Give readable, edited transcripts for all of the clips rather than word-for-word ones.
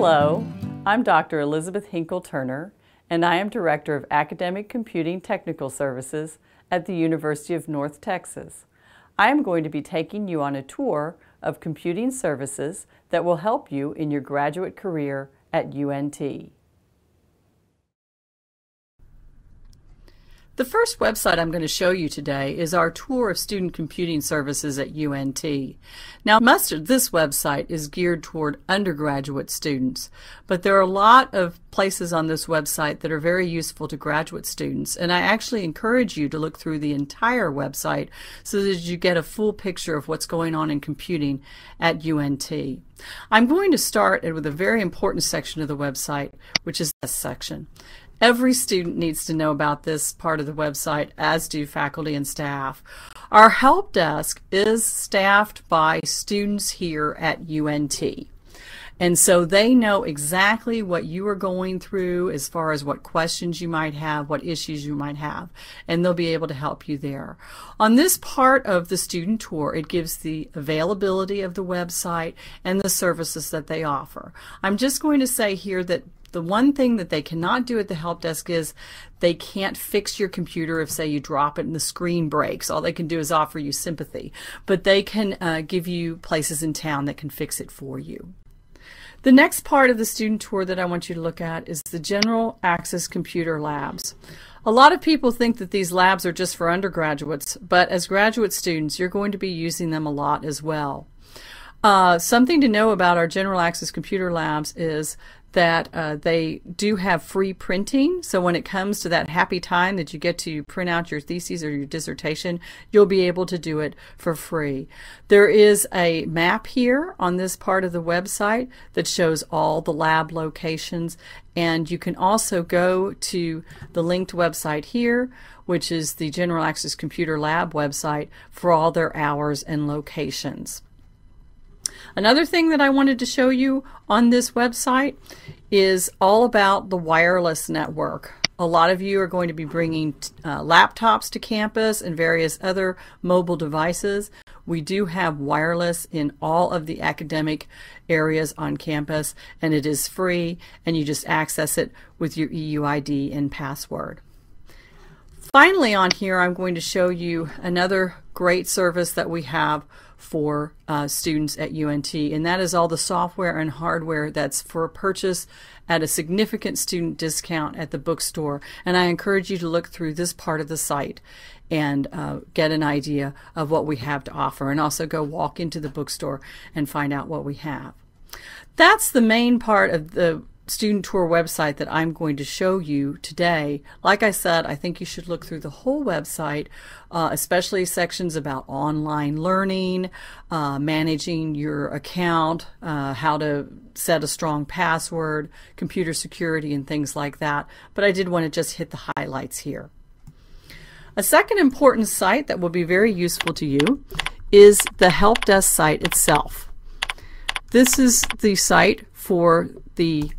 Hello, I'm Dr. Elizabeth Hinkle-Turner, and I am Director of Academic Computing Technical Services at the University of North Texas. I am going to be taking you on a tour of computing services that will help you in your graduate career at UNT. The first website I'm going to show you today is our tour of student computing services at UNT. Now, most of this website is geared toward undergraduate students, but there are a lot of places on this website that are very useful to graduate students, and I actually encourage you to look through the entire website so that you get a full picture of what's going on in computing at UNT. I'm going to start with a very important section of the website, which is this section. Every student needs to know about this part of the website, as do faculty and staff. Our help desk is staffed by students here at UNT. And so they know exactly what you are going through as far as what questions you might have, what issues you might have, and they'll be able to help you there. On this part of the student tour, it gives the availability of the website and the services that they offer. I'm just going to say here that the one thing that they cannot do at the help desk is they can't fix your computer if, say, you drop it and the screen breaks. All they can do is offer you sympathy. But they can give you places in town that can fix it for you. The next part of the student tour that I want you to look at is the General Access Computer Labs. A lot of people think that these labs are just for undergraduates, but as graduate students, you're going to be using them a lot as well. Something to know about our General Access Computer Labs is that they do have free printing, so when it comes to that happy time that you get to print out your thesis or your dissertation, you'll be able to do it for free. There is a map here on this part of the website that shows all the lab locations, and you can also go to the linked website here, which is the General Access Computer Lab website, for all their hours and locations. Another thing that I wanted to show you on this website is all about the wireless network. A lot of you are going to be bringing laptops to campus and various other mobile devices. We do have wireless in all of the academic areas on campus, and it is free, and you just access it with your EUID and password. Finally, on here, I'm going to show you another great service that we have for students at UNT, and that is all the software and hardware that's for purchase at a significant student discount at the bookstore. And I encourage you to look through this part of the site and get an idea of what we have to offer, and also go walk into the bookstore and find out what we have. That's the main part of the student tour website that I'm going to show you today. Like I said, I think you should look through the whole website, especially sections about online learning, managing your account, how to set a strong password, computer security, and things like that. But I did want to just hit the highlights here. A second important site that will be very useful to you is the help desk site itself. This is the site for the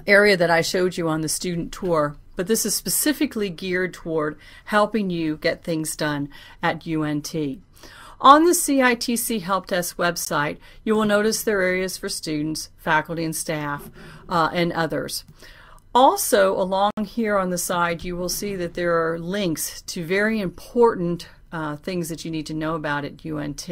area that I showed you on the student tour, but this is specifically geared toward helping you get things done at UNT. On the CITC Help Desk website, you will notice there are areas for students, faculty and staff, and others. Also, along here on the side, you will see that there are links to very important things that you need to know about at UNT.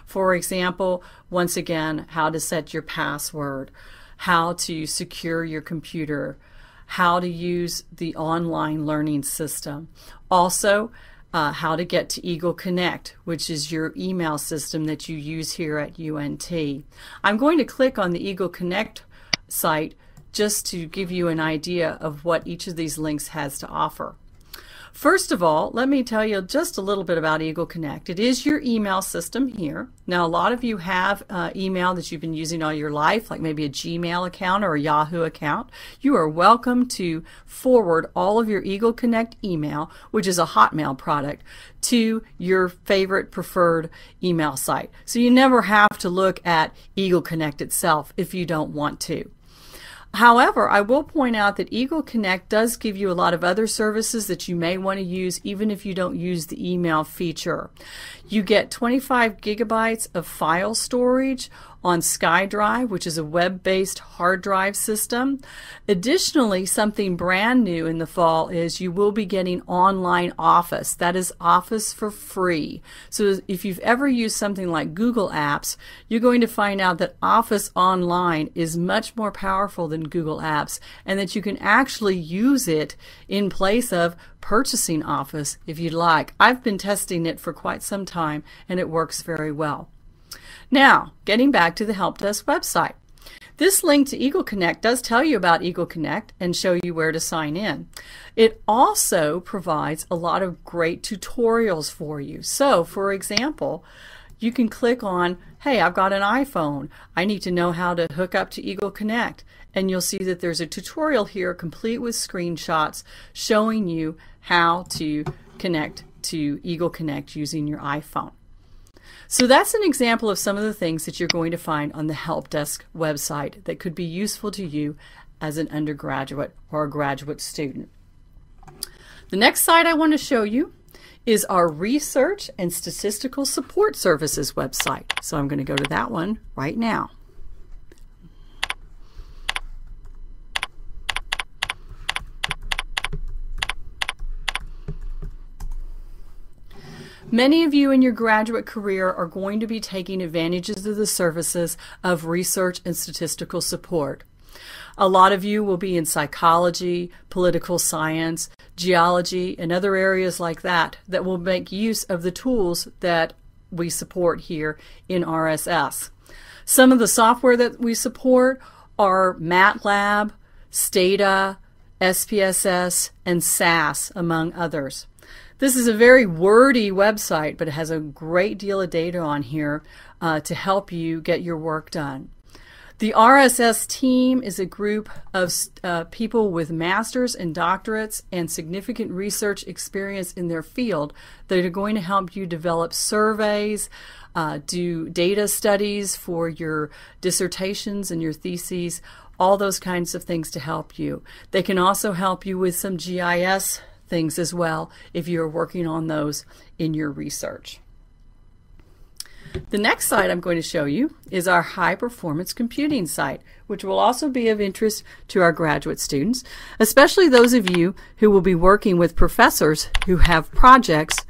For example, once again, how to set your password, how to secure your computer, how to use the online learning system. Also, how to get to Eagle Connect, which is your email system that you use here at UNT. I'm going to click on the Eagle Connect site just to give you an idea of what each of these links has to offer. First of all, let me tell you just a little bit about Eagle Connect. It is your email system here. Now, a lot of you have email that you've been using all your life, like maybe a Gmail account or a Yahoo account. You are welcome to forward all of your Eagle Connect email, which is a Hotmail product, to your favorite preferred email site. So you never have to look at Eagle Connect itself if you don't want to. However, I will point out that Eagle Connect does give you a lot of other services that you may want to use even if you don't use the email feature. You get 25 gigabytes of file storage on SkyDrive, which is a web-based hard drive system. Additionally, something brand new in the fall is you will be getting online Office. That is Office for free. So if you've ever used something like Google Apps, you're going to find out that Office Online is much more powerful than Google Apps, and that you can actually use it in place of purchasing Office if you'd like. I've been testing it for quite some time, and it works very well. Now, getting back to the Help Desk website. This link to Eagle Connect does tell you about Eagle Connect and show you where to sign in. It also provides a lot of great tutorials for you. So, for example, you can click on, hey, I've got an iPhone. I need to know how to hook up to Eagle Connect. And you'll see that there's a tutorial here complete with screenshots showing you how to connect to Eagle Connect using your iPhone. So that's an example of some of the things that you're going to find on the Help Desk website that could be useful to you as an undergraduate or a graduate student. The next site I want to show you is our Research and Statistical Support Services website. So I'm going to go to that one right now. Many of you in your graduate career are going to be taking advantages of the services of research and statistical support. A lot of you will be in psychology, political science, geology, and other areas like that that will make use of the tools that we support here in RSS. Some of the software that we support are MATLAB, Stata, SPSS, and SAS, among others. This is a very wordy website, but it has a great deal of data on here to help you get your work done. The RSS team is a group of people with masters and doctorates and significant research experience in their field that are going to help you develop surveys, do data studies for your dissertations and your theses, all those kinds of things to help you. They can also help you with some GIS things as well if you're working on those in your research. The next site I'm going to show you is our high performance computing site, which will also be of interest to our graduate students, especially those of you who will be working with professors who have projects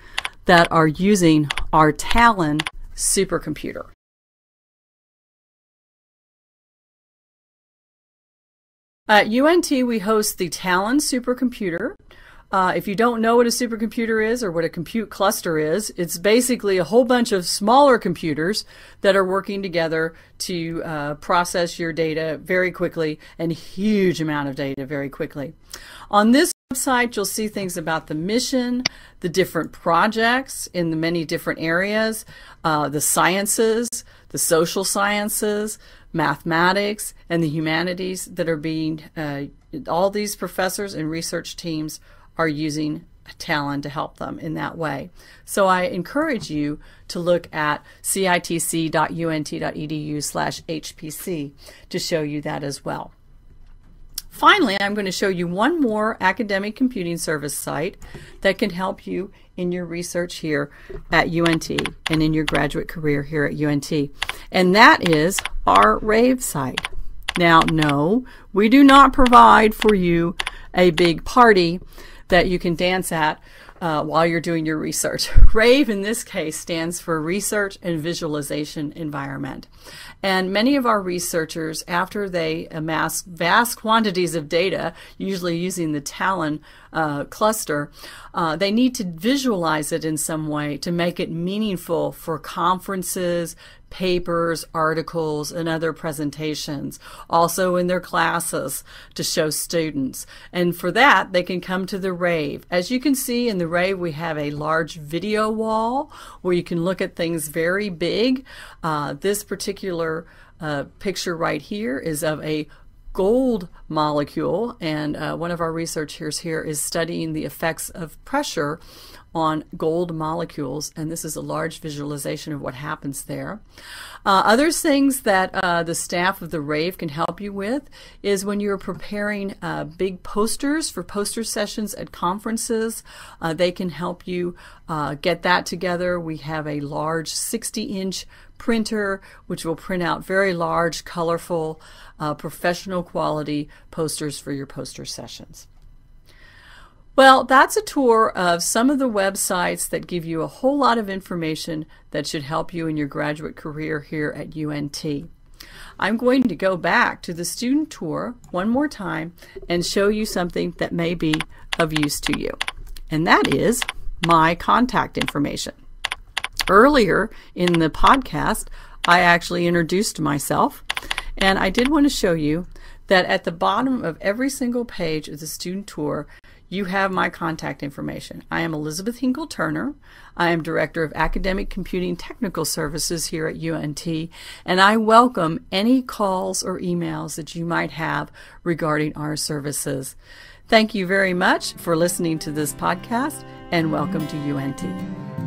that are using our Talon supercomputer. At UNT, we host the Talon supercomputer. If you don't know what a supercomputer is or what a compute cluster is, it's basically a whole bunch of smaller computers that are working together to process your data very quickly, and a huge amount of data very quickly. On this website, you'll see things about the mission, the different projects in the many different areas, the sciences, the social sciences, mathematics, and the humanities that are being, all these professors and research teams are using Talon to help them in that way. So I encourage you to look at citc.unt.edu/HPC to show you that as well. Finally, I'm going to show you one more academic computing service site that can help you in your research here at UNT and in your graduate career here at UNT. And that is our RAVE site. Now, no, we do not provide for you a big party that you can dance at while you're doing your research. RAVE in this case stands for Research and Visualization Environment. And many of our researchers, after they amass vast quantities of data, usually using the Talon cluster, they need to visualize it in some way to make it meaningful for conferences, papers, articles, and other presentations, also in their classes to show students. And for that, they can come to the RAVE. As you can see in the RAVE, we have a large video wall where you can look at things very big. This particular picture right here is of a gold molecule, and one of our researchers here is studying the effects of pressure on gold molecules, and this is a large visualization of what happens there. Other things that the staff of the RAVE can help you with is when you're preparing big posters for poster sessions at conferences, they can help you get that together. We have a large 60-inch printer, which will print out very large, colorful, professional quality posters for your poster sessions. Well, that's a tour of some of the websites that give you a whole lot of information that should help you in your graduate career here at UNT. I'm going to go back to the student tour one more time and show you something that may be of use to you, and that is my contact information. Earlier in the podcast, I actually introduced myself, and I did want to show you that at the bottom of every single page of the student tour, you have my contact information. I am Elizabeth Hinkle-Turner. I am Director of Academic Computing Technical Services here at UNT, and I welcome any calls or emails that you might have regarding our services. Thank you very much for listening to this podcast, and welcome to UNT.